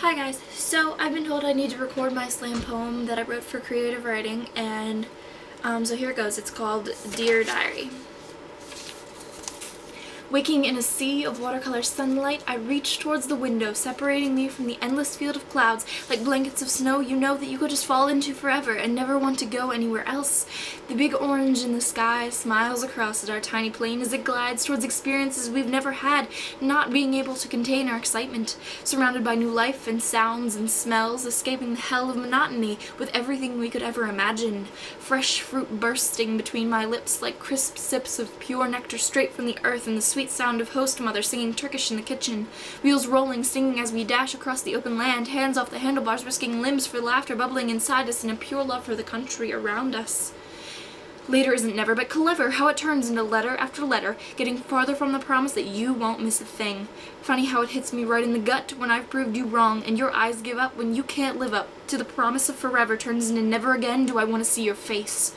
Hi guys, so I've been told I need to record my slam poem that I wrote for creative writing, and so here it goes. It's called Dear Diary. Waking in a sea of watercolor sunlight, I reach towards the window, separating me from the endless field of clouds. Like blankets of snow you know that you could just fall into forever and never want to go anywhere else. The big orange in the sky smiles across at our tiny plane as it glides towards experiences we've never had, not being able to contain our excitement. Surrounded by new life and sounds and smells, escaping the hell of monotony with everything we could ever imagine. Fresh fruit bursting between my lips like crisp sips of pure nectar straight from the earth, and the sweet sound of host mother singing Turkish in the kitchen. Wheels rolling, singing as we dash across the open land, hands off the handlebars, risking limbs for laughter bubbling inside us, and a pure love for the country around us. Later isn't never, but clever how it turns into letter after letter, getting farther from the promise that you won't miss a thing. Funny how it hits me right in the gut when I've proved you wrong, and your eyes give up when you can't live up to the promise of forever turns into never again do I want to see your face.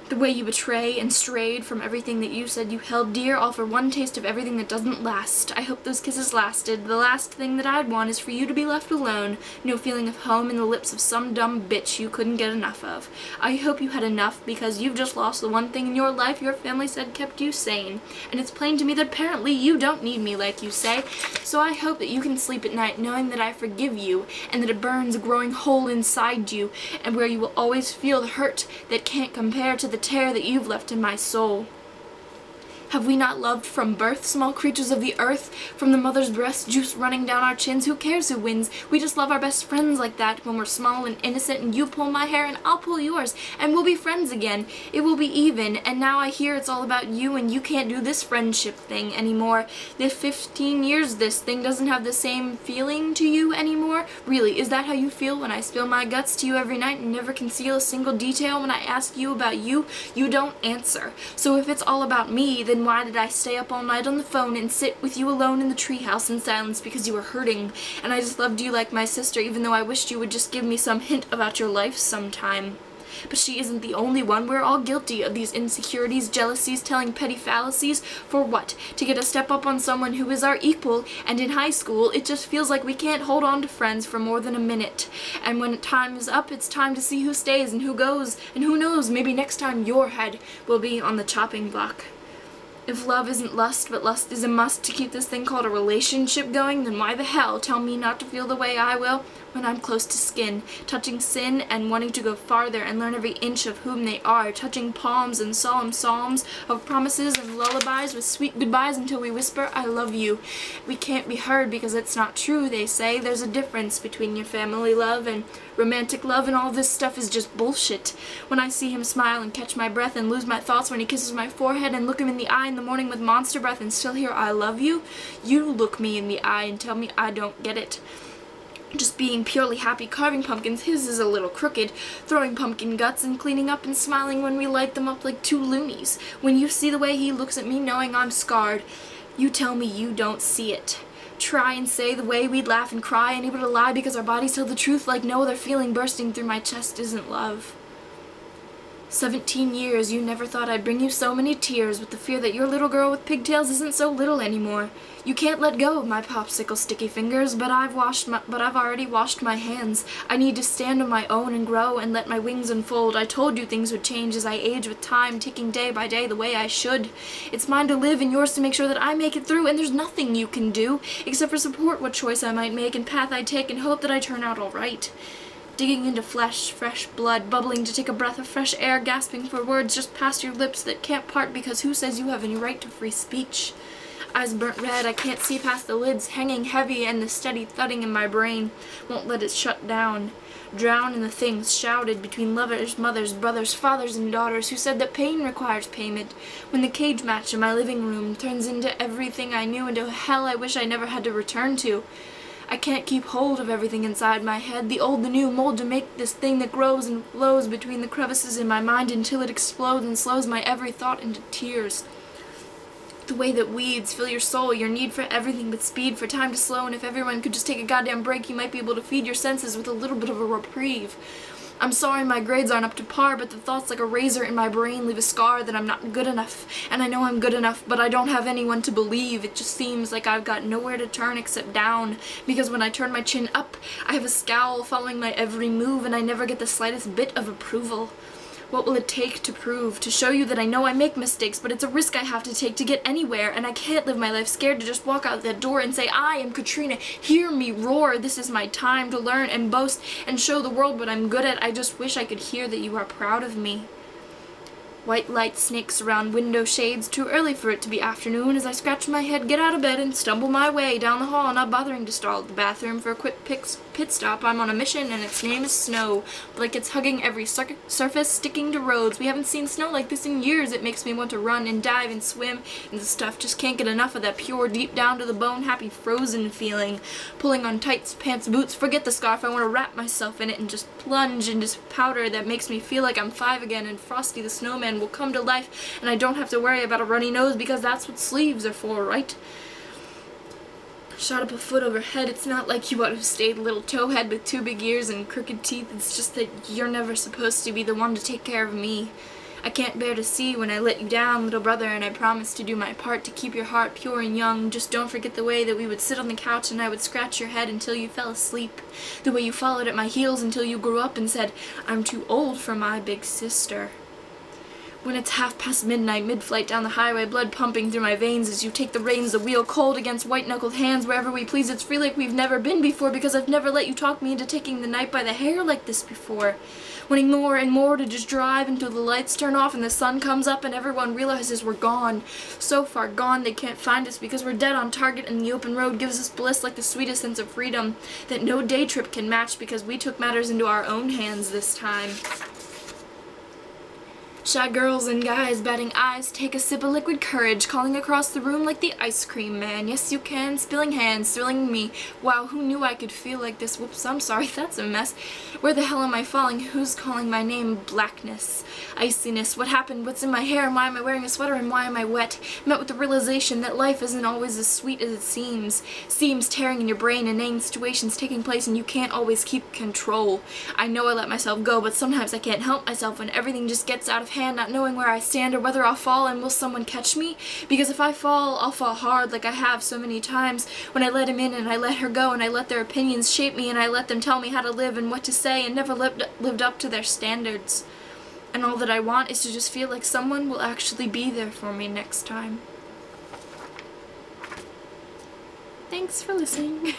The way you betray and strayed from everything that you said you held dear, all for one taste of everything that doesn't last. I hope those kisses lasted. The last thing that I'd want is for you to be left alone, no feeling of home in the lips of some dumb bitch you couldn't get enough of. I hope you had enough, because you've just lost the one thing in your life your family said kept you sane. And it's plain to me that apparently you don't need me like you say, so I hope that you can sleep at night knowing that I forgive you, and that it burns a growing hole inside you, and where you will always feel the hurt that can't compare to the tear that you've left in my soul. Have we not loved from birth, small creatures of the earth, from the mother's breast, juice running down our chins? Who cares who wins? We just love our best friends like that, when we're small and innocent, and you pull my hair and I'll pull yours, and we'll be friends again. It will be even, and now I hear it's all about you, and you can't do this friendship thing anymore. The 15 years this thing doesn't have the same feeling to you anymore? Really, is that how you feel when I spill my guts to you every night and never conceal a single detail when I ask you about you? You don't answer. So if it's all about me, then why did I stay up all night on the phone and sit with you alone in the treehouse in silence because you were hurting, and I just loved you like my sister, even though I wished you would just give me some hint about your life sometime. But she isn't the only one. We're all guilty of these insecurities, jealousies, telling petty fallacies. For what? To get a step up on someone who is our equal, and in high school it just feels like we can't hold on to friends for more than a minute. And when time is up, it's time to see who stays and who goes, and who knows, maybe next time your head will be on the chopping block. If love isn't lust, but lust is a must to keep this thing called a relationship going, then why the hell tell me not to feel the way I will when I'm close to skin, touching sin and wanting to go farther and learn every inch of whom they are, touching palms and solemn psalms of promises and lullabies with sweet goodbyes until we whisper, I love you. We can't be heard because it's not true, they say. There's a difference between your family love and romantic love, and all this stuff is just bullshit. When I see him smile and catch my breath and lose my thoughts when he kisses my forehead, and look him in the eye in the morning with monster breath and still hear I love you, you look me in the eye and tell me I don't get it. Just being purely happy carving pumpkins, his is a little crooked, throwing pumpkin guts and cleaning up and smiling when we light them up like two loonies. When you see the way he looks at me knowing I'm scarred, you tell me you don't see it. Try and say the way we'd laugh and cry, unable to lie because our bodies tell the truth like no other feeling bursting through my chest isn't love. 17 years, you never thought I'd bring you so many tears with the fear that your little girl with pigtails isn't so little anymore. You can't let go of my popsicle sticky fingers, but I've already washed my hands. I need to stand on my own and grow and let my wings unfold. I told you things would change as I age with time, ticking day by day the way I should. It's mine to live and yours to make sure that I make it through, and there's nothing you can do except for support what choice I might make and path I take and hope that I turn out all right. Digging into flesh, fresh blood, bubbling to take a breath of fresh air, gasping for words just past your lips that can't part because who says you have any right to free speech? Eyes burnt red, I can't see past the lids, hanging heavy, and the steady thudding in my brain won't let it shut down. Drown in the things shouted between lovers, mothers, brothers, fathers, and daughters who said that pain requires payment. When the cage match in my living room turns into everything I knew, into a hell I wish I never had to return to. I can't keep hold of everything inside my head, the old, the new, mold to make this thing that grows and flows between the crevices in my mind until it explodes and slows my every thought into tears. The way that weeds fill your soul, your need for everything but speed, for time to slow, and if everyone could just take a goddamn break, you might be able to feed your senses with a little bit of a reprieve. I'm sorry my grades aren't up to par, but the thoughts like a razor in my brain leave a scar that I'm not good enough. And I know I'm good enough, but I don't have anyone to believe. It just seems like I've got nowhere to turn except down. Because when I turn my chin up, I have a scowl following my every move, and I never get the slightest bit of approval. What will it take to prove, to show you that I know I make mistakes, but it's a risk I have to take to get anywhere, and I can't live my life scared to just walk out that door and say, I am Katrina, hear me roar, this is my time to learn and boast and show the world what I'm good at. I just wish I could hear that you are proud of me. White light snakes around window shades, too early for it to be afternoon, as I scratch my head, get out of bed, and stumble my way down the hall, not bothering to stall at the bathroom for a quick pit stop. I'm on a mission, and its name is snow. Blankets hugging every surface, sticking to roads. We haven't seen snow like this in years. It makes me want to run and dive and swim and the stuff. Just can't get enough of that pure, deep down to the bone, happy, frozen feeling. Pulling on tights, pants, boots, forget the scarf. I want to wrap myself in it and just plunge into powder that makes me feel like I'm 5 again, and Frosty the Snowman will come to life, and I don't have to worry about a runny nose because that's what sleeves are for, right? Shot up a foot overhead. It's not like you ought to have stayed a little towhead with 2 big ears and crooked teeth. It's just that you're never supposed to be the one to take care of me. I can't bear to see when I let you down, little brother, and I promise to do my part to keep your heart pure and young. Just don't forget the way that we would sit on the couch and I would scratch your head until you fell asleep. The way you followed at my heels until you grew up and said, I'm too old for my big sister. When it's midnight, mid-flight down the highway, blood pumping through my veins as you take the reins, the wheel cold against white-knuckled hands, wherever we please, it's free like we've never been before, because I've never let you talk me into taking the night by the hair like this before. Wanting more and more to just drive until the lights turn off and the sun comes up and everyone realizes we're gone. So far gone they can't find us because we're dead on target, and the open road gives us bliss like the sweetest sense of freedom that no day trip can match, because we took matters into our own hands this time. Shy girls and guys, batting eyes, take a sip of liquid courage, calling across the room like the ice cream man. Yes, you can, spilling hands, thrilling me. Wow, who knew I could feel like this? Whoops, I'm sorry, that's a mess. Where the hell am I falling? Who's calling my name? Blackness, iciness, what happened? What's in my hair? Why am I wearing a sweater and why am I wet? Met with the realization that life isn't always as sweet as it seems. Seams tearing in your brain, inane situations taking place, and you can't always keep control. I know I let myself go, but sometimes I can't help myself when everything just gets out of hand, not knowing where I stand or whether I'll fall, and will someone catch me? Because if I fall, I'll fall hard like I have so many times when I let him in and I let her go and I let their opinions shape me and I let them tell me how to live and what to say and never lived up to their standards. And all that I want is to just feel like someone will actually be there for me next time. Thanks for listening.